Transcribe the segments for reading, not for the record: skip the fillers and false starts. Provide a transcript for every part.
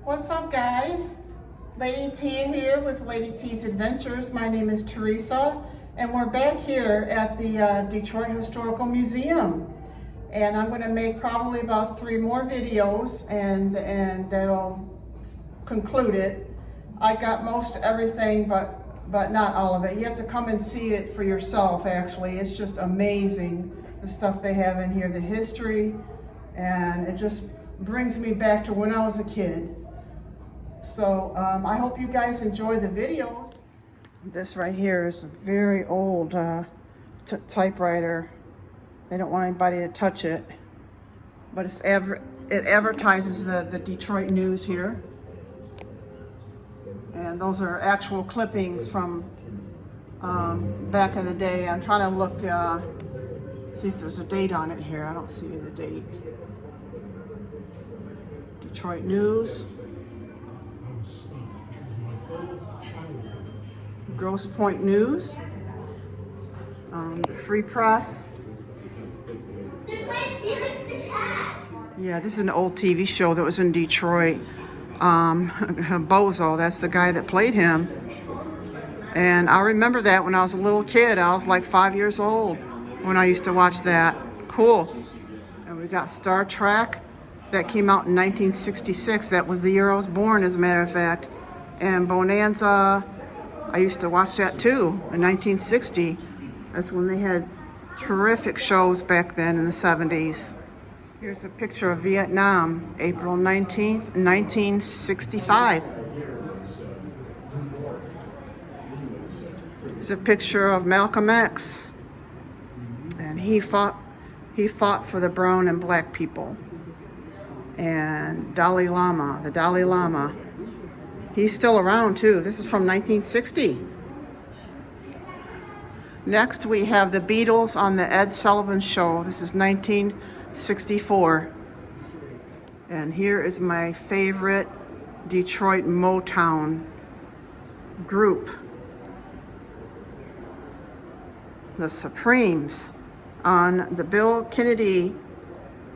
What's up, guys? Lady T here with Lady T's Adventures. My name is Teresa, and we're back here at the Detroit Historical Museum. And I'm going to make probably about 3 more videos, and that'll conclude it. I got most everything, but not all of it. You have to come and see it for yourself, actually. It's just amazing, the stuff they have in here, the history, and it just brings me back to when I was a kid. So I hope you guys enjoy the videos. This right here is a very old typewriter. They don't want anybody to touch it, but it advertises the Detroit news here. And those are actual clippings from back in the day. I'm trying to look, see if there's a date on it here. I don't see the date. Detroit News. Grosse Pointe News. The Free Press. Yeah, this is an old TV show that was in Detroit. Bozo, that's the guy that played him. And I remember that when I was a little kid. I was like 5 years old when I used to watch that. Cool. And we got Star Trek. That came out in 1966. That was the year I was born, as a matter of fact. And Bonanza, I used to watch that too in 1960. That's when they had terrific shows back then in the 70s. Here's a picture of Vietnam, April 19th, 1965. Here's a picture of Malcolm X. And he fought for the brown and black people. And Dalai Lama, the Dalai Lama, he's still around too. This is from 1960. Next we have the Beatles on the Ed Sullivan Show. This is 1964. And here is my favorite Detroit Motown group, the Supremes, on the Bill Kennedy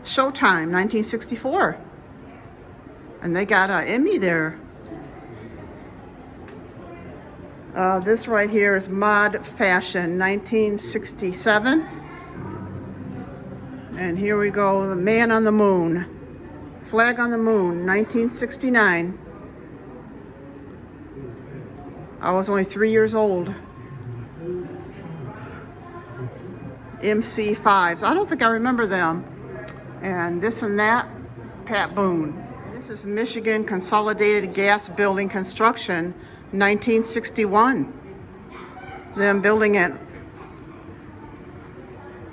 Showtime, 1964. And they got an Emmy there. This right here is Mod Fashion, 1967. And here we go, the Man on the Moon. Flag on the Moon, 1969. I was only 3 years old. MC5s. I don't think I remember them. And This and That, Pat Boone. This is Michigan Consolidated Gas Building Construction, 1961. Them building it.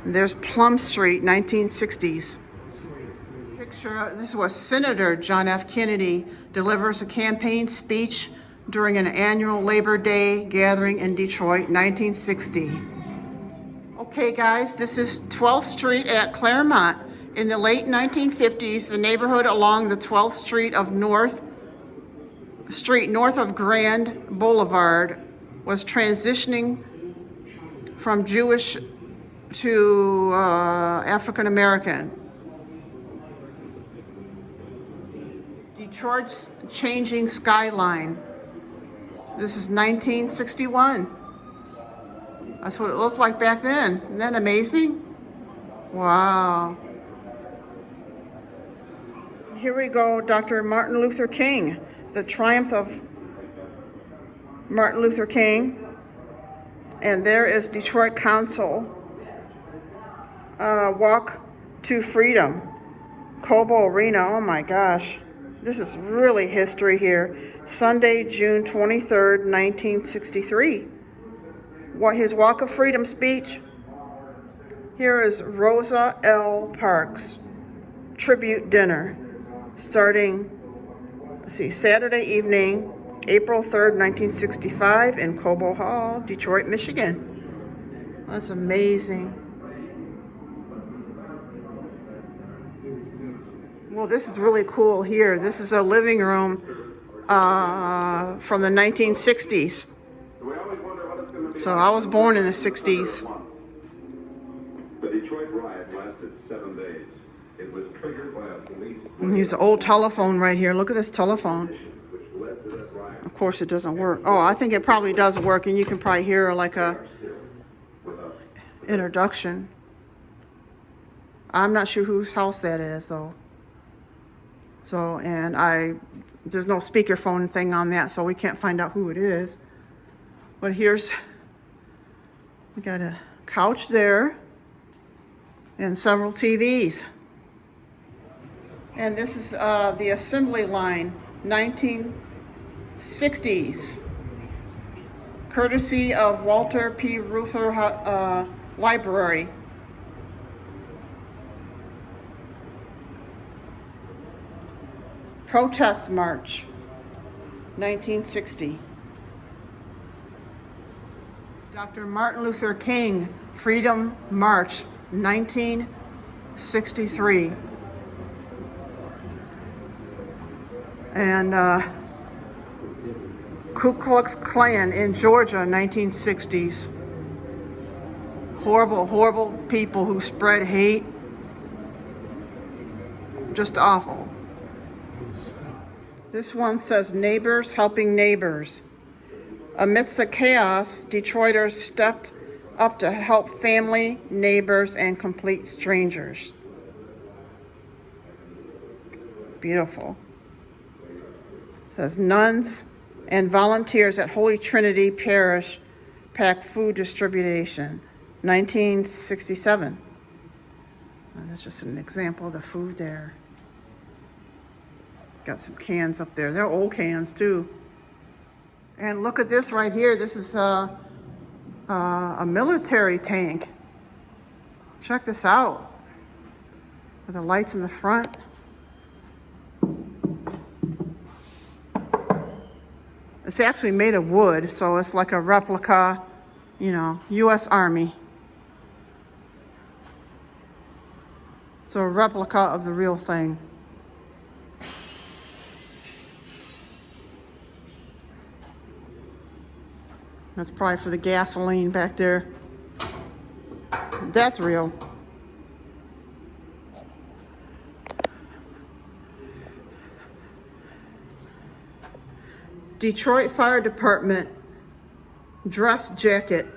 There's Plum Street, 1960s. Picture, this was Senator John F. Kennedy delivers a campaign speech during an annual Labor Day gathering in Detroit, 1960. Okay guys, this is 12th Street at Claremont. In the late 1950s, the neighborhood along the 12th Street north of Grand Boulevard was transitioning from Jewish to African American. Detroit's changing skyline. This is 1961. That's what it looked like back then. Isn't that amazing? Wow. Here we go, Dr. Martin Luther King, the triumph of Martin Luther King. And there is Detroit Council, Walk to Freedom, Cobo Arena. Oh my gosh, this is really history here. Sunday, June 23rd, 1963. His Walk of Freedom speech. Here is Rosa L. Parks tribute dinner. Starting, let's see, Saturday evening, April 3rd, 1965 in Cobo Hall, Detroit, Michigan. That's amazing. Well, this is really cool here. This is a living room from the 1960s. So I was born in the 60s. The Detroit riot lasted 7 days. It was triggered by a police Here's an old telephone right here. Look at this telephone. Of course, it doesn't work. Oh, I think it probably does work, and you can probably hear like a introduction. I'm not sure whose house that is, though. So, and there's no speakerphone thing on that, so we can't find out who it is. But we got a couch there and several TVs. And this is the assembly line, 1960s, courtesy of Walter P. Reuther Library. Protest March, 1960. Dr. Martin Luther King, Freedom March, 1963. And Ku Klux Klan in Georgia, 1960s. Horrible, horrible people who spread hate. Just awful. This one says, neighbors helping neighbors. Amidst the chaos, Detroiters stepped up to help family, neighbors, and complete strangers. Beautiful. It says, nuns and volunteers at Holy Trinity Parish packed food distribution, 1967. And that's just an example of the food there. Got some cans up there. They're old cans too. And look at this right here. This is a military tank. Check this out. With the lights in the front. It's actually made of wood, so it's like a replica, you know, U.S. Army. It's a replica of the real thing. That's probably for the gasoline back there. That's real. Detroit Fire Department dress jacket.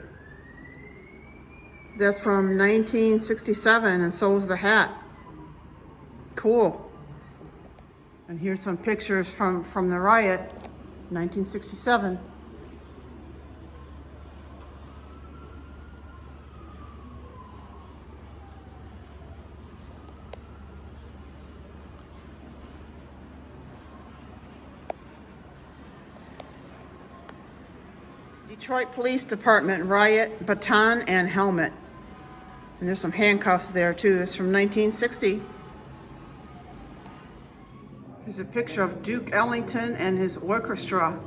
That's from 1967, and so is the hat. Cool. And here's some pictures from the riot, 1967. Detroit Police Department riot baton and helmet. And there's some handcuffs there too. This is from 1960. There's a picture of Duke Ellington and his orchestra.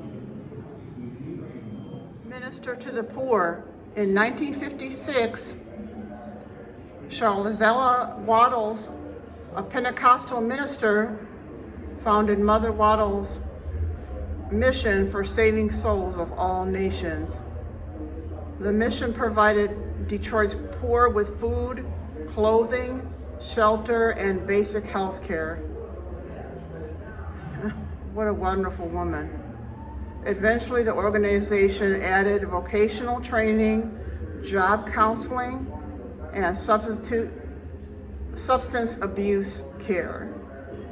Minister to the poor. In 1956, Charlottesville Waddles, a Pentecostal minister, founded Mother Waddles' mission for saving souls of all nations. The mission provided Detroit's poor with food, clothing, shelter, and basic health care. What a wonderful woman. Eventually, the organization added vocational training, job counseling, and substance abuse care.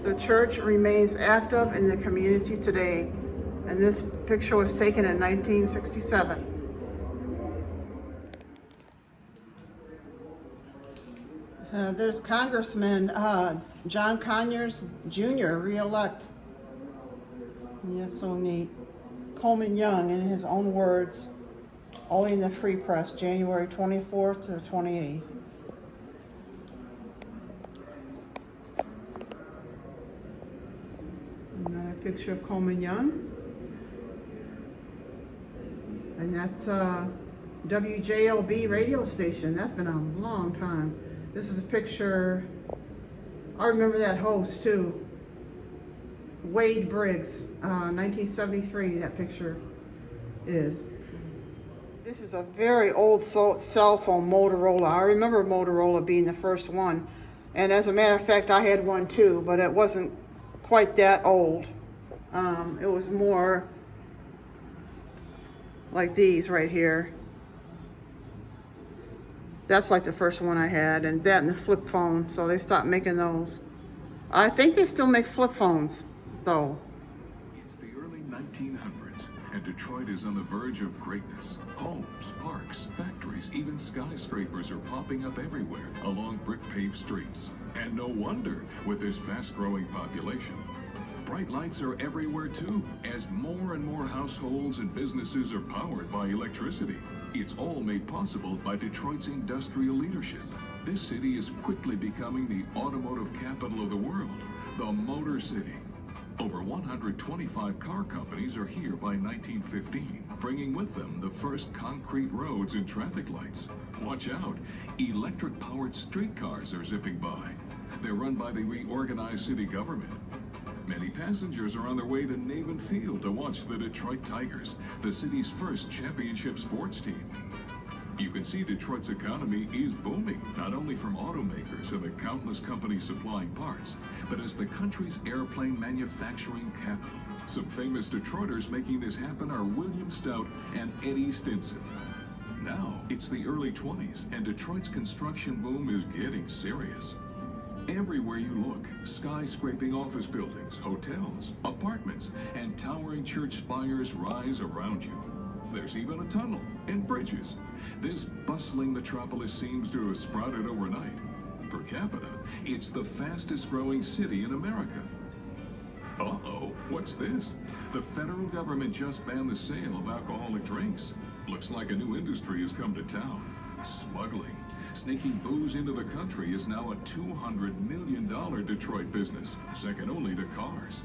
The church remains active in the community today. And this picture was taken in 1967. There's Congressman John Conyers Jr. re-elect. Yes, so neat. Coleman Young, in his own words, only in the Free Press, January 24th to the 28th. Another picture of Coleman Young. And that's WJLB radio station. That's been a long time. This is a picture, I remember that host too. Wade Briggs, 1973, that picture is. This is a very old cell phone, Motorola. I remember Motorola being the first one. And as a matter of fact, I had one too, but it wasn't quite that old. It was more like these right here. That's like the first one I had, and that and the flip phone, so they stopped making those. I think they still make flip phones, though. It's the early 1900s, and Detroit is on the verge of greatness. Homes, parks, factories, even skyscrapers are popping up everywhere along brick-paved streets. And no wonder with this fast-growing population. Bright lights are everywhere too, as more and more households and businesses are powered by electricity. It's all made possible by Detroit's industrial leadership. This city is quickly becoming the automotive capital of the world, the Motor City. Over 125 car companies are here by 1915, bringing with them the first concrete roads and traffic lights. Watch out, electric-powered streetcars are zipping by. They're run by the reorganized city government. Many passengers are on their way to Navin Field to watch the Detroit Tigers, the city's first championship sports team. You can see Detroit's economy is booming, not only from automakers and the countless companies supplying parts, but as the country's airplane manufacturing capital. Some famous Detroiters making this happen are William Stout and Eddie Stinson. Now, it's the early 20s, and Detroit's construction boom is getting serious. Everywhere you look, skyscraping office buildings, hotels, apartments, and towering church spires rise around you. There's even a tunnel and bridges. This bustling metropolis seems to have sprouted overnight. Per capita, it's the fastest growing city in America. Uh-oh, what's this? The federal government just banned the sale of alcoholic drinks. Looks like a new industry has come to town. Smuggling. Sneaking booze into the country is now a $200 million Detroit business, second only to cars.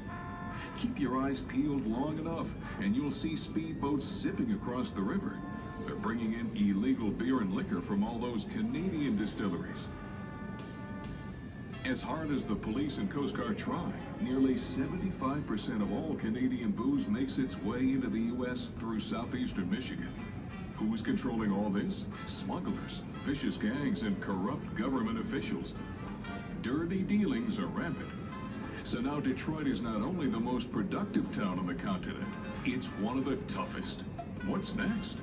Keep your eyes peeled long enough, and you'll see speedboats zipping across the river. They're bringing in illegal beer and liquor from all those Canadian distilleries. As hard as the police and Coast Guard try, nearly 75% of all Canadian booze makes its way into the U.S. through southeastern Michigan. Who's controlling all this? Smugglers, vicious gangs, and corrupt government officials. Dirty dealings are rampant. So now Detroit is not only the most productive town on the continent, it's one of the toughest. What's next?